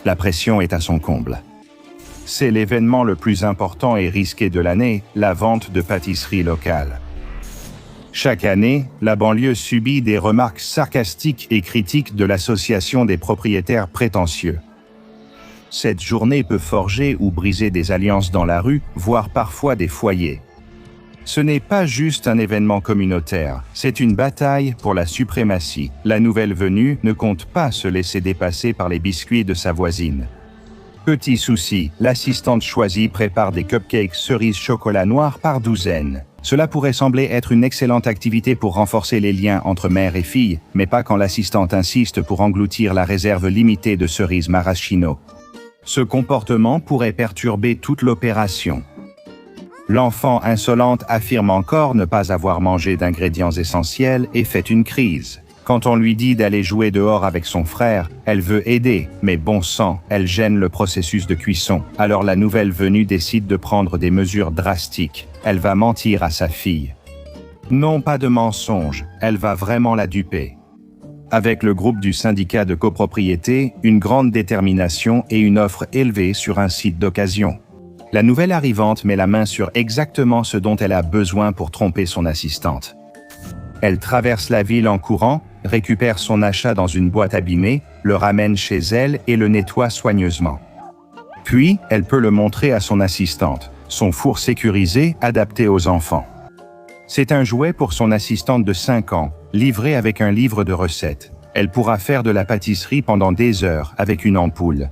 La pression est à son comble. C'est l'événement le plus important et risqué de l'année, la vente de pâtisseries locales. Chaque année, la banlieue subit des remarques sarcastiques et critiques de l'association des propriétaires prétentieux. Cette journée peut forger ou briser des alliances dans la rue, voire parfois des foyers. Ce n'est pas juste un événement communautaire, c'est une bataille pour la suprématie. La nouvelle venue ne compte pas se laisser dépasser par les biscuits de sa voisine. Petit souci, l'assistante choisie prépare des cupcakes cerises chocolat noir par douzaines. Cela pourrait sembler être une excellente activité pour renforcer les liens entre mère et fille, mais pas quand l'assistante insiste pour engloutir la réserve limitée de cerises maraschino. Ce comportement pourrait perturber toute l'opération. L'enfant insolente affirme encore ne pas avoir mangé d'ingrédients essentiels et fait une crise. Quand on lui dit d'aller jouer dehors avec son frère, elle veut aider, mais bon sang, elle gêne le processus de cuisson. Alors la nouvelle venue décide de prendre des mesures drastiques. Elle va mentir à sa fille. Non, pas de mensonge, elle va vraiment la duper. Avec le groupe du syndicat de copropriété, une grande détermination et une offre élevée sur un site d'occasion. La nouvelle arrivante met la main sur exactement ce dont elle a besoin pour tromper son assistante. Elle traverse la ville en courant, récupère son achat dans une boîte abîmée, le ramène chez elle et le nettoie soigneusement. Puis, elle peut le montrer à son assistante, son four sécurisé adapté aux enfants. C'est un jouet pour son assistante de 5 ans, livré avec un livre de recettes. Elle pourra faire de la pâtisserie pendant des heures avec une ampoule.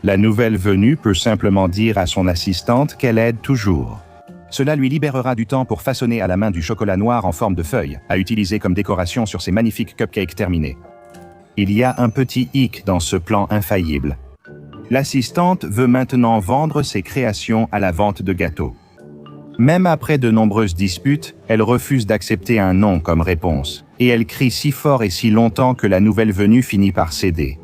La nouvelle venue peut simplement dire à son assistante qu'elle aide toujours. Cela lui libérera du temps pour façonner à la main du chocolat noir en forme de feuille, à utiliser comme décoration sur ses magnifiques cupcakes terminés. Il y a un petit hic dans ce plan infaillible. L'assistante veut maintenant vendre ses créations à la vente de gâteaux. Même après de nombreuses disputes, elle refuse d'accepter un non comme réponse, et elle crie si fort et si longtemps que la nouvelle venue finit par céder.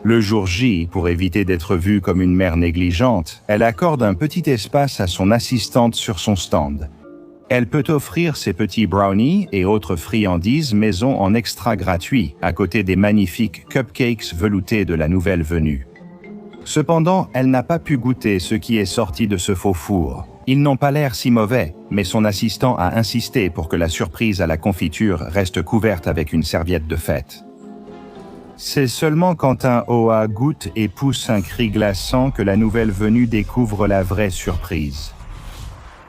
Le jour J, pour éviter d'être vue comme une mère négligente, elle accorde un petit espace à son assistante sur son stand. Elle peut offrir ses petits brownies et autres friandises maison en extra gratuit, à côté des magnifiques cupcakes veloutés de la nouvelle venue. Cependant, elle n'a pas pu goûter ce qui est sorti de ce faux four. Ils n'ont pas l'air si mauvais, mais son assistant a insisté pour que la surprise à la confiture reste couverte avec une serviette de fête. C'est seulement quand un Oa goûte et pousse un cri glaçant que la nouvelle venue découvre la vraie surprise.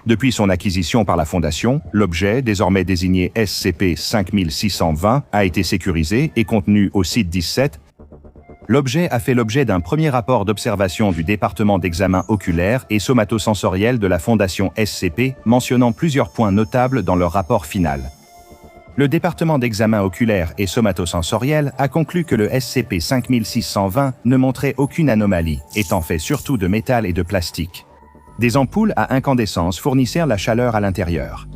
Depuis son acquisition par la Fondation, l'objet, désormais désigné SCP-5620, a été sécurisé et contenu au site 17. L'objet a fait l'objet d'un premier rapport d'observation du département d'examen oculaire et somatosensoriel de la Fondation SCP, mentionnant plusieurs points notables dans leur rapport final. Le département d'examen oculaire et somatosensoriel a conclu que le SCP-5620 ne montrait aucune anomalie, étant fait surtout de métal et de plastique. Des ampoules à incandescence fournissèrent la chaleur à l'intérieur.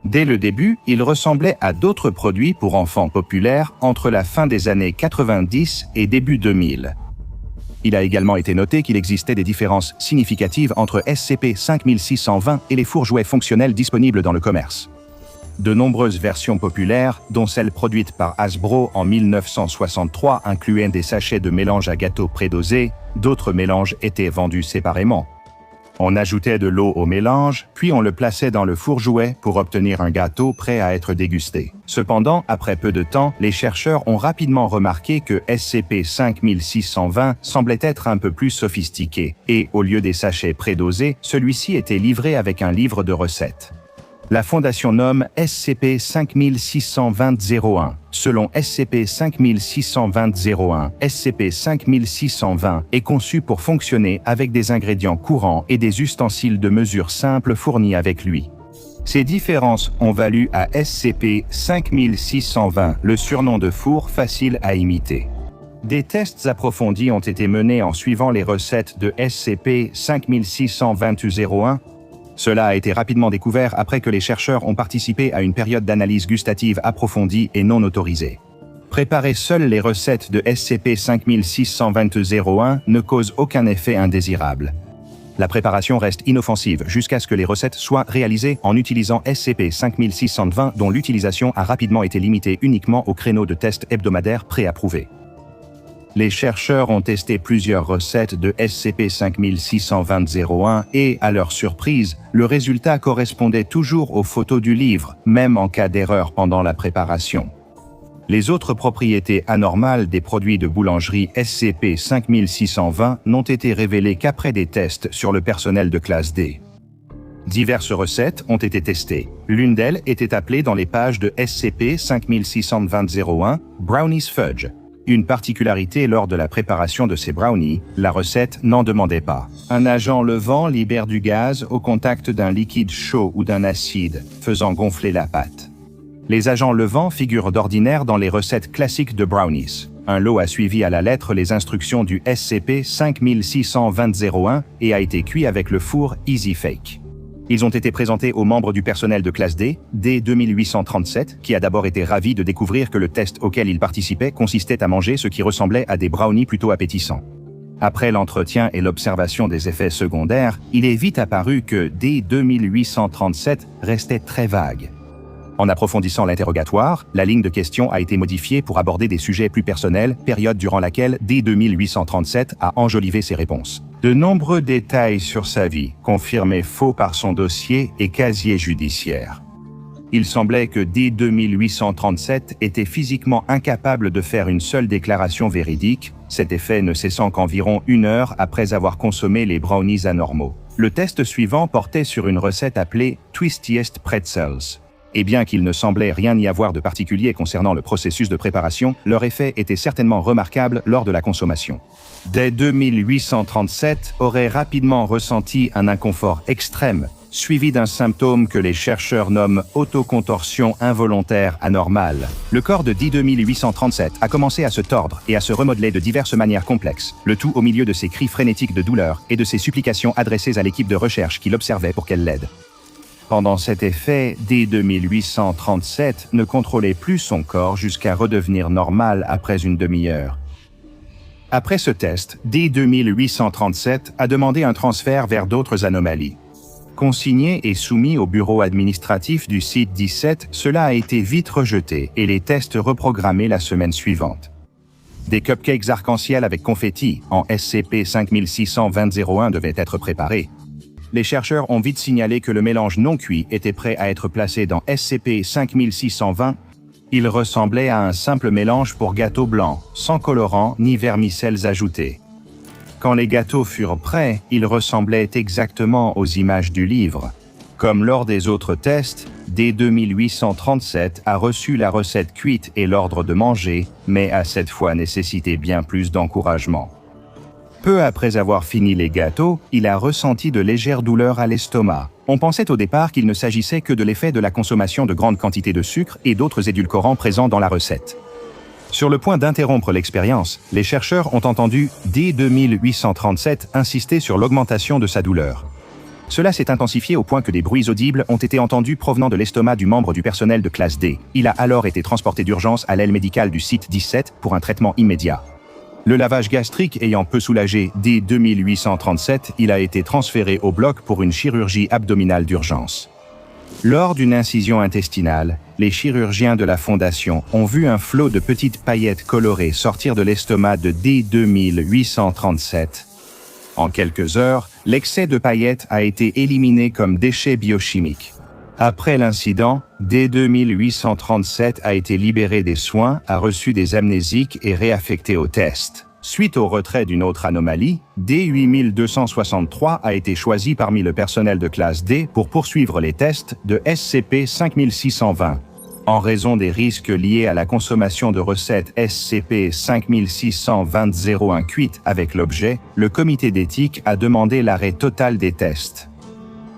Dès le début, il ressemblait à d'autres produits pour enfants populaires entre la fin des années 90 et début 2000. Il a également été noté qu'il existait des différences significatives entre SCP-5620 et les fourre-jouets fonctionnels disponibles dans le commerce. De nombreuses versions populaires, dont celle produite par Hasbro en 1963, incluaient des sachets de mélange à gâteau prédosé, d'autres mélanges étaient vendus séparément. On ajoutait de l'eau au mélange, puis on le plaçait dans le four-jouet pour obtenir un gâteau prêt à être dégusté. Cependant, après peu de temps, les chercheurs ont rapidement remarqué que SCP-5620 semblait être un peu plus sophistiqué, et au lieu des sachets prédosés, celui-ci était livré avec un livre de recettes. La Fondation nomme SCP-5620-01. Selon SCP-5620-01, SCP-5620 est conçu pour fonctionner avec des ingrédients courants et des ustensiles de mesure simples fournis avec lui. Ces différences ont valu à SCP-5620 le surnom de four facile à imiter. Des tests approfondis ont été menés en suivant les recettes de SCP-5620-01. Cela a été rapidement découvert après que les chercheurs ont participé à une période d'analyse gustative approfondie et non autorisée. Préparer seules les recettes de SCP-5620-01 ne cause aucun effet indésirable. La préparation reste inoffensive jusqu'à ce que les recettes soient réalisées en utilisant SCP-5620 dont l'utilisation a rapidement été limitée uniquement aux créneaux de tests hebdomadaires préapprouvés. Les chercheurs ont testé plusieurs recettes de SCP-5620-01 et, à leur surprise, le résultat correspondait toujours aux photos du livre, même en cas d'erreur pendant la préparation. Les autres propriétés anormales des produits de boulangerie SCP-5620 n'ont été révélées qu'après des tests sur le personnel de classe D. Diverses recettes ont été testées. L'une d'elles était appelée dans les pages de SCP-5620-01 Brownies Fudge. Une particularité lors de la préparation de ces brownies, la recette n'en demandait pas. Un agent levant libère du gaz au contact d'un liquide chaud ou d'un acide, faisant gonfler la pâte. Les agents levants figurent d'ordinaire dans les recettes classiques de brownies. Un lot a suivi à la lettre les instructions du SCP-5620-01 et a été cuit avec le four Easy Fake. Ils ont été présentés aux membres du personnel de classe D, D2837, qui a d'abord été ravi de découvrir que le test auquel il participait consistait à manger ce qui ressemblait à des brownies plutôt appétissants. Après l'entretien et l'observation des effets secondaires, il est vite apparu que D2837 restait très vague. En approfondissant l'interrogatoire, la ligne de questions a été modifiée pour aborder des sujets plus personnels, période durant laquelle D2837 a enjolivé ses réponses. De nombreux détails sur sa vie, confirmés faux par son dossier et casier judiciaire. Il semblait que D2837 était physiquement incapable de faire une seule déclaration véridique, cet effet ne cessant qu'environ 1 heure après avoir consommé les brownies anormaux. Le test suivant portait sur une recette appelée Twistiest Pretzels. Et bien qu'il ne semblait rien y avoir de particulier concernant le processus de préparation, leur effet était certainement remarquable lors de la consommation. D2837 aurait rapidement ressenti un inconfort extrême, suivi d'un symptôme que les chercheurs nomment autocontorsion involontaire anormale. Le corps de D2837 a commencé à se tordre et à se remodeler de diverses manières complexes, le tout au milieu de ses cris frénétiques de douleur et de ses supplications adressées à l'équipe de recherche qui l'observait pour qu'elle l'aide. Pendant cet effet, D2837 ne contrôlait plus son corps jusqu'à redevenir normal après une demi-heure. Après ce test, D2837 a demandé un transfert vers d'autres anomalies. Consigné et soumis au bureau administratif du site 17, cela a été vite rejeté et les tests reprogrammés la semaine suivante. Des cupcakes arc-en-ciel avec confetti en SCP-5620-01 devaient être préparés. Les chercheurs ont vite signalé que le mélange non cuit était prêt à être placé dans SCP-5620. Il ressemblait à un simple mélange pour gâteau blanc, sans colorant ni vermicelles ajoutés. Quand les gâteaux furent prêts, ils ressemblaient exactement aux images du livre. Comme lors des autres tests, D2837 a reçu la recette cuite et l'ordre de manger, mais a cette fois nécessité bien plus d'encouragement. Peu après avoir fini les gâteaux, il a ressenti de légères douleurs à l'estomac. On pensait au départ qu'il ne s'agissait que de l'effet de la consommation de grandes quantités de sucre et d'autres édulcorants présents dans la recette. Sur le point d'interrompre l'expérience, les chercheurs ont entendu D2837 insister sur l'augmentation de sa douleur. Cela s'est intensifié au point que des bruits audibles ont été entendus provenant de l'estomac du membre du personnel de classe D. Il a alors été transporté d'urgence à l'aile médicale du site 17 pour un traitement immédiat. Le lavage gastrique ayant peu soulagé D2837, il a été transféré au bloc pour une chirurgie abdominale d'urgence. Lors d'une incision intestinale, les chirurgiens de la Fondation ont vu un flot de petites paillettes colorées sortir de l'estomac de D2837. En quelques heures, l'excès de paillettes a été éliminé comme déchet biochimique. Après l'incident, D2837 a été libéré des soins, a reçu des amnésiques et réaffecté au test. Suite au retrait d'une autre anomalie, D8263 a été choisi parmi le personnel de classe D pour poursuivre les tests de SCP-5620. En raison des risques liés à la consommation de recettes SCP-5620-01 cuites avec l'objet, le comité d'éthique a demandé l'arrêt total des tests.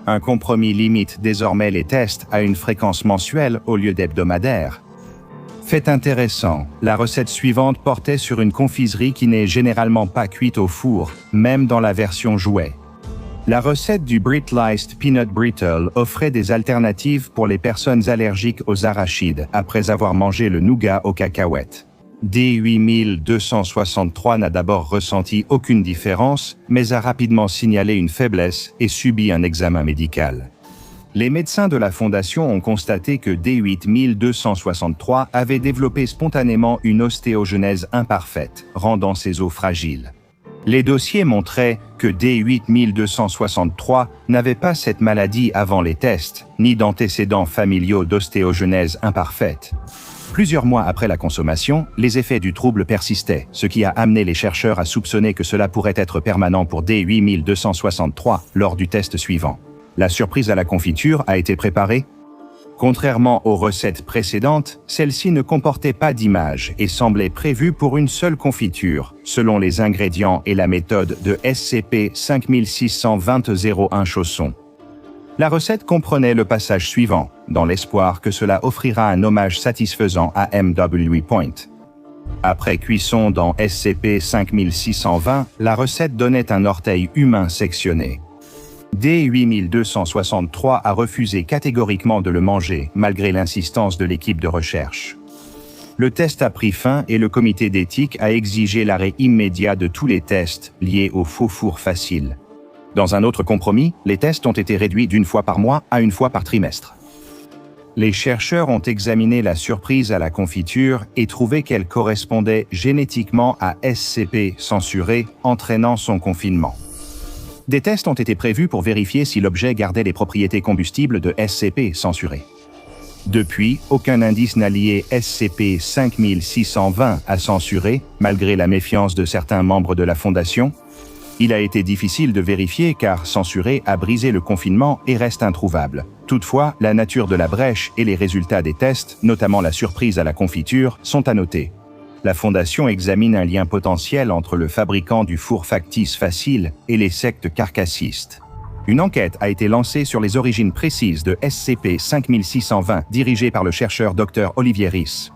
Un compromis limite désormais les tests à une fréquence mensuelle au lieu d'hebdomadaire. Fait intéressant, la recette suivante portait sur une confiserie qui n'est généralement pas cuite au four, même dans la version jouet. La recette du Brittliced Peanut Brittle offrait des alternatives pour les personnes allergiques aux arachides après avoir mangé le nougat aux cacahuètes. D8263 n'a d'abord ressenti aucune différence, mais a rapidement signalé une faiblesse et subi un examen médical. Les médecins de la fondation ont constaté que D8263 avait développé spontanément une ostéogenèse imparfaite, rendant ses os fragiles. Les dossiers montraient que D8263 n'avait pas cette maladie avant les tests, ni d'antécédents familiaux d'ostéogenèse imparfaite. Plusieurs mois après la consommation, les effets du trouble persistaient, ce qui a amené les chercheurs à soupçonner que cela pourrait être permanent pour D8263 lors du test suivant. La surprise à la confiture a été préparée. Contrairement aux recettes précédentes, celle-ci ne comportait pas d'image et semblait prévue pour une seule confiture, selon les ingrédients et la méthode de SCP-5620-01 Chausson. La recette comprenait le passage suivant, dans l'espoir que cela offrira un hommage satisfaisant à MW Point. Après cuisson dans SCP-5620, la recette donnait un orteil humain sectionné. D8263 a refusé catégoriquement de le manger, malgré l'insistance de l'équipe de recherche. Le test a pris fin et le comité d'éthique a exigé l'arrêt immédiat de tous les tests liés au faux four facile. Dans un autre compromis, les tests ont été réduits d'1 fois par mois à 1 fois par trimestre. Les chercheurs ont examiné la surprise à la confiture et trouvé qu'elle correspondait génétiquement à SCP censuré, entraînant son confinement. Des tests ont été prévus pour vérifier si l'objet gardait les propriétés combustibles de SCP censuré. Depuis, aucun indice n'a lié SCP-5620 à censuré, malgré la méfiance de certains membres de la Fondation. Il a été difficile de vérifier car censuré a brisé le confinement et reste introuvable. Toutefois, la nature de la brèche et les résultats des tests, notamment la surprise à la confiture, sont à noter. La Fondation examine un lien potentiel entre le fabricant du four factice facile et les sectes carcassistes. Une enquête a été lancée sur les origines précises de SCP-5620 dirigée par le chercheur Dr Olivier Risse.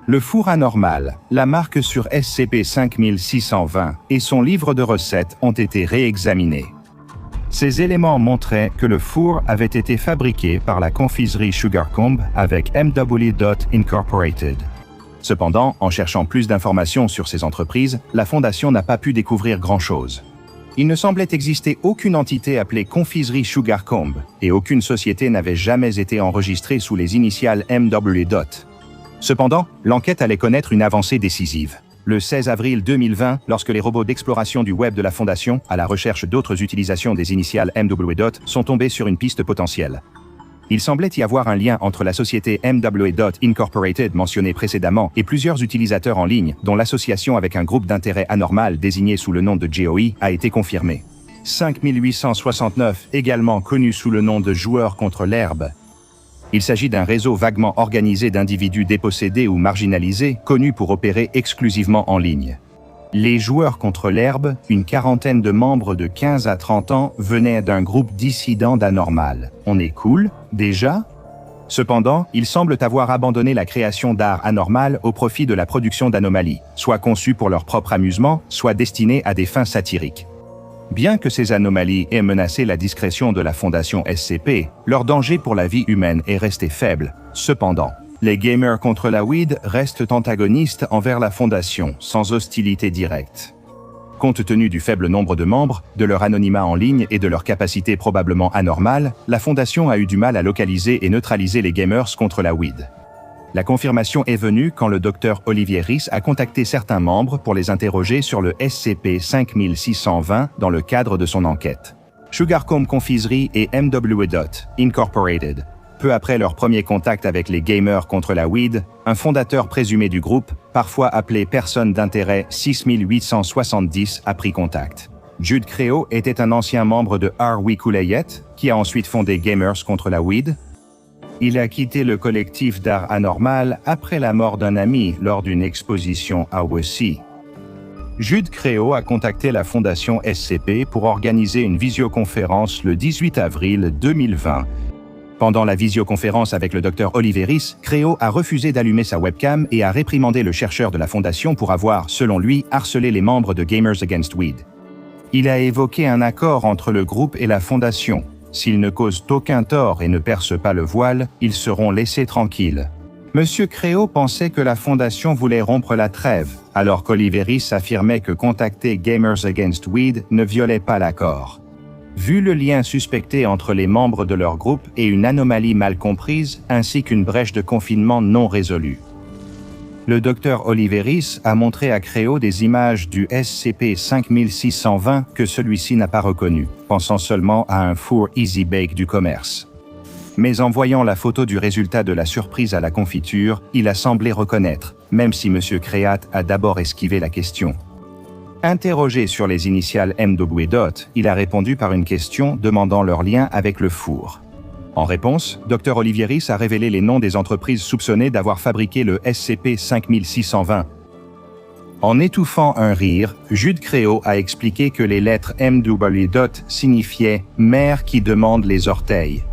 Le four anormal, la marque sur SCP-5620 et son livre de recettes ont été réexaminés. Ces éléments montraient que le four avait été fabriqué par la confiserie Sugarcomb avec MW Incorporated. Cependant, en cherchant plus d'informations sur ces entreprises, la Fondation n'a pas pu découvrir grand-chose. Il ne semblait exister aucune entité appelée Confiserie Sugarcomb et aucune société n'avait jamais été enregistrée sous les initiales MW. Cependant, l'enquête allait connaître une avancée décisive. Le 16 avril 2020, lorsque les robots d'exploration du web de la Fondation, à la recherche d'autres utilisations des initiales MW, sont tombés sur une piste potentielle. Il semblait y avoir un lien entre la société MW Incorporated mentionnée précédemment et plusieurs utilisateurs en ligne, dont l'association avec un groupe d'intérêt anormal désigné sous le nom de GOE a été confirmée. 5869, également connu sous le nom de joueurs contre l'herbe. Il s'agit d'un réseau vaguement organisé d'individus dépossédés ou marginalisés, connus pour opérer exclusivement en ligne. Les joueurs contre l'herbe, une quarantaine de membres de 15 à 30 ans, venaient d'un groupe dissident d'Anormal. On est cool, déjà? Cependant, ils semblent avoir abandonné la création d'art anormal au profit de la production d'anomalies, soit conçues pour leur propre amusement, soit destinées à des fins satiriques. Bien que ces anomalies aient menacé la discrétion de la Fondation SCP, leur danger pour la vie humaine est resté faible. Cependant, les gamers contre la weed restent antagonistes envers la Fondation, sans hostilité directe. Compte tenu du faible nombre de membres, de leur anonymat en ligne et de leur capacité probablement anormale, la Fondation a eu du mal à localiser et neutraliser les gamers contre la weed. La confirmation est venue quand le Dr Olivier Risse a contacté certains membres pour les interroger sur le SCP-5620 dans le cadre de son enquête. Sugarcomb Confiserie et MW Incorporated. Peu après leur premier contact avec les gamers contre la weed, un fondateur présumé du groupe, parfois appelé personne d'intérêt 6870, a pris contact. Jude Créo était un ancien membre de Are We Cool-Ayet, qui a ensuite fondé Gamers contre la weed. Il a quitté le collectif d'art anormal après la mort d'un ami lors d'une exposition à WC. Jude Créo a contacté la Fondation SCP pour organiser une visioconférence le 18 avril 2020. Pendant la visioconférence avec le Dr Olivier Risse, Créo a refusé d'allumer sa webcam et a réprimandé le chercheur de la Fondation pour avoir, selon lui, harcelé les membres de Gamers Against Weed. Il a évoqué un accord entre le groupe et la Fondation. S'ils ne causent aucun tort et ne percent pas le voile, ils seront laissés tranquilles. Monsieur Créo pensait que la Fondation voulait rompre la trêve, alors qu'Olivier Risse affirmait que contacter Gamers Against Weed ne violait pas l'accord. Vu le lien suspecté entre les membres de leur groupe et une anomalie mal comprise, ainsi qu'une brèche de confinement non résolue. Le docteur Oliveris a montré à Créo des images du SCP-5620 que celui-ci n'a pas reconnu, pensant seulement à un four Easy Bake du commerce. Mais en voyant la photo du résultat de la surprise à la confiture, il a semblé reconnaître, même si M. Créat a d'abord esquivé la question. Interrogé sur les initiales MW. Il a répondu par une question demandant leur lien avec le four. En réponse, Dr Olivieris a révélé les noms des entreprises soupçonnées d'avoir fabriqué le SCP-5620. En étouffant un rire, Jude Créo a expliqué que les lettres MW. Signifiaient « mère qui demande les orteils ».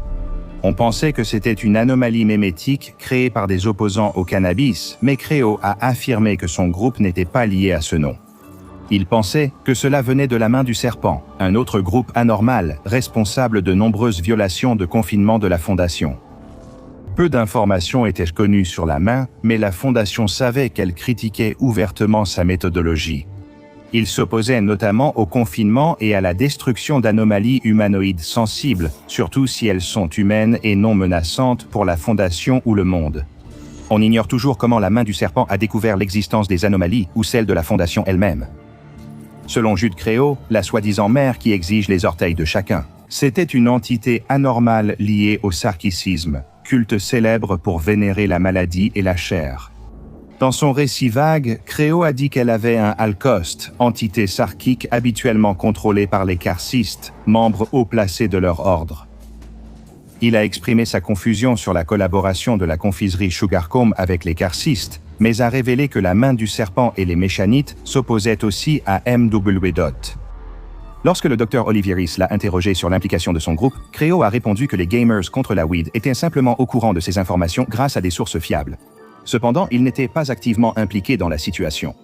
On pensait que c'était une anomalie mémétique créée par des opposants au cannabis, mais Créo a affirmé que son groupe n'était pas lié à ce nom. Il pensait que cela venait de la main du serpent, un autre groupe anormal, responsable de nombreuses violations de confinement de la Fondation. Peu d'informations étaient connues sur la main, mais la Fondation savait qu'elle critiquait ouvertement sa méthodologie. Il s'opposait notamment au confinement et à la destruction d'anomalies humanoïdes sensibles, surtout si elles sont humaines et non menaçantes pour la Fondation ou le monde. On ignore toujours comment la main du serpent a découvert l'existence des anomalies ou celle de la Fondation elle-même. Selon Jude Créo, la soi-disant mère qui exige les orteils de chacun, c'était une entité anormale liée au sarkicisme, culte célèbre pour vénérer la maladie et la chair. Dans son récit vague, Créo a dit qu'elle avait un Alcost, entité sarkique habituellement contrôlée par les carcistes, membres haut placés de leur ordre. Il a exprimé sa confusion sur la collaboration de la confiserie Sugarcomb avec les carcistes, mais a révélé que la main du serpent et les méchanites s'opposaient aussi à MW. Lorsque le Dr Olivieris l'a interrogé sur l'implication de son groupe, Créo a répondu que les gamers contre la weed étaient simplement au courant de ces informations grâce à des sources fiables. Cependant, il n'était pas activement impliqué dans la situation.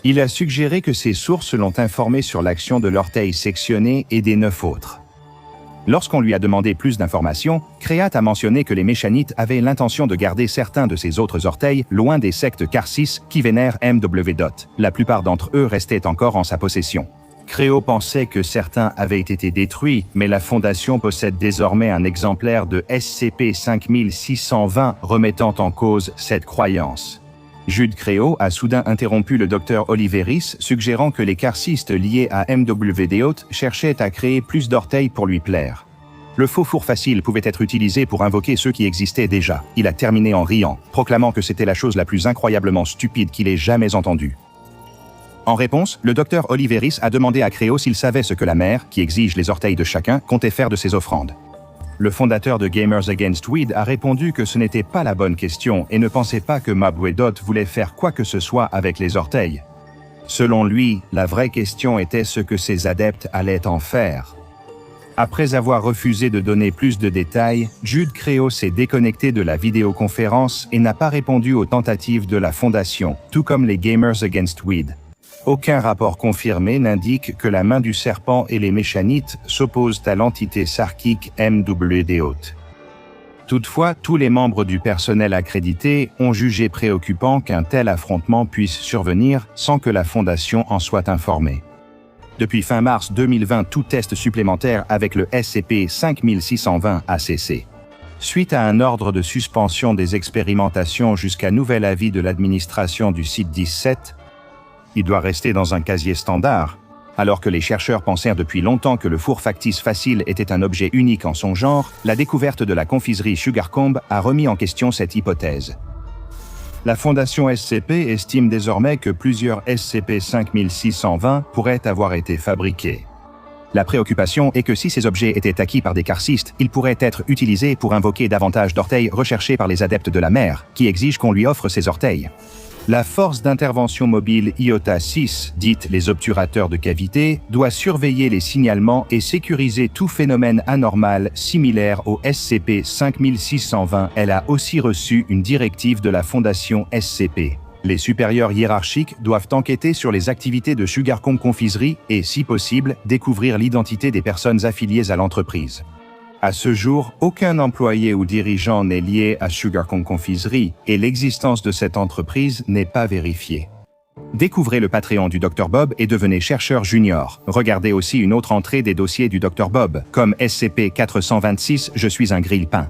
Il a suggéré que ces sources l'ont informé sur l'action de l'orteil sectionné et des 9 autres. Lorsqu'on lui a demandé plus d'informations, Créat a mentionné que les méchanites avaient l'intention de garder certains de ces autres orteils loin des sectes Carcis qui vénèrent MW. La plupart d'entre eux restaient encore en sa possession. Créo pensait que certains avaient été détruits, mais la Fondation possède désormais un exemplaire de SCP-5620 remettant en cause cette croyance. Jude Créo a soudain interrompu le Dr Olivieris, suggérant que les carcistes liés à MW. Cherchaient à créer plus d'orteils pour lui plaire. Le faux four facile pouvait être utilisé pour invoquer ceux qui existaient déjà. Il a terminé en riant, proclamant que c'était la chose la plus incroyablement stupide qu'il ait jamais entendue. En réponse, le Dr Olivieris a demandé à Créo s'il savait ce que la mère, qui exige les orteils de chacun, comptait faire de ses offrandes. Le fondateur de Gamers Against Weed a répondu que ce n'était pas la bonne question et ne pensait pas que MW. Voulait faire quoi que ce soit avec les orteils. Selon lui, la vraie question était ce que ses adeptes allaient en faire. Après avoir refusé de donner plus de détails, Jude Créo s'est déconnecté de la vidéoconférence et n'a pas répondu aux tentatives de la Fondation, tout comme les Gamers Against Weed. Aucun rapport confirmé n'indique que la main du serpent et les méchanites s'opposent à l'entité sarkique MW. Toutefois, tous les membres du personnel accrédité ont jugé préoccupant qu'un tel affrontement puisse survenir sans que la Fondation en soit informée. Depuis fin mars 2020, tout test supplémentaire avec le SCP-5620 a cessé. Suite à un ordre de suspension des expérimentations jusqu'à nouvel avis de l'administration du site 17, il doit rester dans un casier standard, alors que les chercheurs pensèrent depuis longtemps que le four factice facile était un objet unique en son genre. La découverte de la confiserie Sugarcomb a remis en question cette hypothèse. La Fondation SCP estime désormais que plusieurs SCP-5620 pourraient avoir été fabriqués. La préoccupation est que si ces objets étaient acquis par des carcistes, ils pourraient être utilisés pour invoquer davantage d'orteils recherchés par les adeptes de la mère, qui exigent qu'on lui offre ces orteils. La force d'intervention mobile IOTA 6, dite les obturateurs de cavité, doit surveiller les signalements et sécuriser tout phénomène anormal similaire au SCP-5620. Elle a aussi reçu une directive de la Fondation SCP. Les supérieurs hiérarchiques doivent enquêter sur les activités de Sugarcomb Confiserie et, si possible, découvrir l'identité des personnes affiliées à l'entreprise. À ce jour, aucun employé ou dirigeant n'est lié à Sugarcomb Confiserie et l'existence de cette entreprise n'est pas vérifiée. Découvrez le Patreon du Dr Bob et devenez chercheur junior. Regardez aussi une autre entrée des dossiers du Dr Bob, comme SCP-426 Je suis un grille-pain.